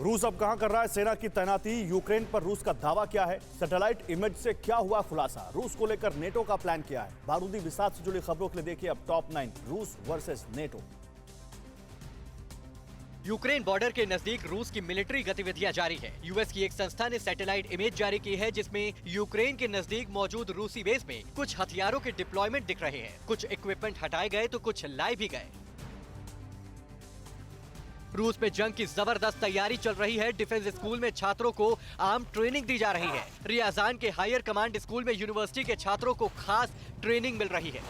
रूस अब कहां कर रहा है सेना की तैनाती? यूक्रेन पर रूस का दावा क्या है? सैटेलाइट इमेज से क्या हुआ खुलासा? रूस को लेकर नेटो का प्लान क्या है? बारूदी विवाद से जुड़ी खबरों के लिए देखिए अब टॉप 9 रूस वर्सेस नेटो। यूक्रेन बॉर्डर के नजदीक रूस की मिलिट्री गतिविधियां जारी है। यूएस की एक संस्था ने सैटेलाइट इमेज जारी की है जिसमें यूक्रेन के नजदीक मौजूद रूसी बेस में कुछ हथियारों के डिप्लॉयमेंट दिख रहे हैं। कुछ इक्विपमेंट हटाए गए तो कुछ लाई भी गए। रूस में जंग की जबरदस्त तैयारी चल रही है। डिफेंस स्कूल में छात्रों को आर्म ट्रेनिंग दी जा रही है। रियाजान के हायर कमांड स्कूल में यूनिवर्सिटी के छात्रों को खास ट्रेनिंग मिल रही है।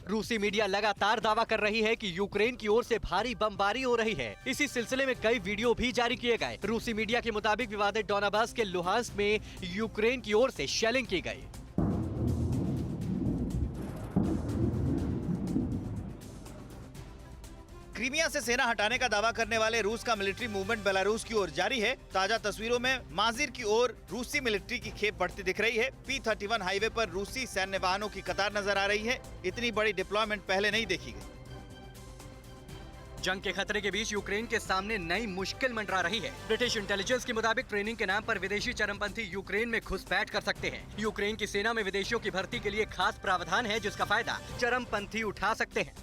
रूसी मीडिया लगातार दावा कर रही है कि यूक्रेन की ओर से भारी बमबारी हो रही है। इसी सिलसिले में कई वीडियो भी जारी किए गए। रूसी मीडिया के मुताबिक विवादित डोनाबास के लुहांस्क में यूक्रेन की ओर से शेलिंग की गई। क्रीमिया से सेना हटाने का दावा करने वाले रूस का मिलिट्री मूवमेंट बेलारूस की ओर जारी है। ताजा तस्वीरों में माजिर की ओर रूसी मिलिट्री की खेप बढ़ती दिख रही है। P-31 हाईवे पर रूसी सैन्य वाहनों की कतार नजर आ रही है। इतनी बड़ी डिप्लॉयमेंट पहले नहीं देखी गई। जंग के खतरे के बीच यूक्रेन के सामने नई मुश्किल मंडरा रही है। ब्रिटिश इंटेलिजेंस के मुताबिक ट्रेनिंग के नाम पर विदेशी चरमपंथी यूक्रेन में घुसपैठ कर सकते हैं। यूक्रेन की सेना में विदेशियों की भर्ती के लिए खास प्रावधान है जिसका फायदा चरमपंथी उठा सकते हैं।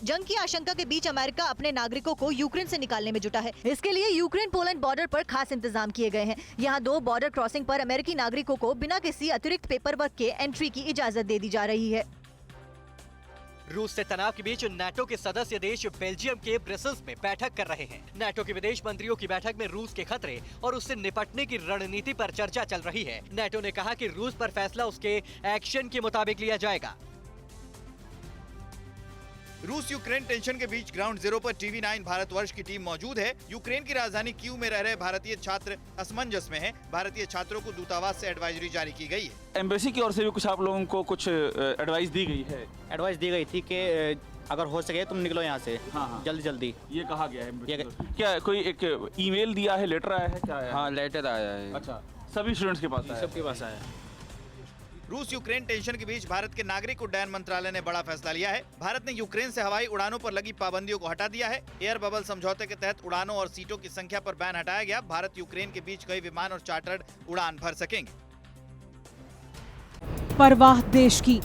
जंग की आशंका के बीच अमेरिका अपने नागरिकों को यूक्रेन से निकालने में जुटा है। इसके लिए यूक्रेन पोलैंड बॉर्डर पर खास इंतजाम किए गए हैं। यहाँ 2 बॉर्डर क्रॉसिंग पर अमेरिकी नागरिकों को बिना किसी अतिरिक्त पेपर वर्क के एंट्री की इजाजत दे दी जा रही है। रूस से तनाव के बीच नाटो के सदस्य देश बेल्जियम के ब्रसेल्स में बैठक कर रहे हैं। नाटो के विदेश मंत्रियों की बैठक में रूस के खतरे और उससे निपटने की रणनीति पर चर्चा चल रही है। नाटो ने कहा कि रूस पर फैसला उसके एक्शन के मुताबिक लिया जाएगा। रूस यूक्रेन टेंशन के बीच ग्राउंड जीरो पर TV9 भारतवर्ष की टीम मौजूद है। यूक्रेन की राजधानी कीव में रह रहे भारतीय छात्र असमंजस में हैं। भारतीय छात्रों को दूतावास से एडवाइजरी जारी की गई है। एम्बेसी की ओर से भी कुछ आप लोगों को कुछ एडवाइस दी गई है? एडवाइस दी गई थी कि अगर हो सके तुम निकलो यहाँ से। हाँ। जल्दी जल्दी। ये कहा गया है क्या? कोई एक ईमेल दिया है, लेटर आया है, क्या आया है? हाँ, लेटर आया है। अच्छा, सभी स्टूडेंट्स के पास आया? सबके पास आया। रूस यूक्रेन टेंशन के बीच भारत के नागरिक उड्डयन मंत्रालय ने बड़ा फैसला लिया है। भारत ने यूक्रेन से हवाई उड़ानों पर लगी पाबंदियों को हटा दिया है। एयर बबल समझौते के तहत उड़ानों और सीटों की संख्या पर बैन हटाया गया। भारत यूक्रेन के बीच कई विमान और चार्टर्ड उड़ान भर सकेंगे। परवाह देश की,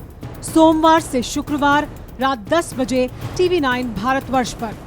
सोमवार से शुक्रवार रात 10 बजे TV9 भारतवर्ष पर।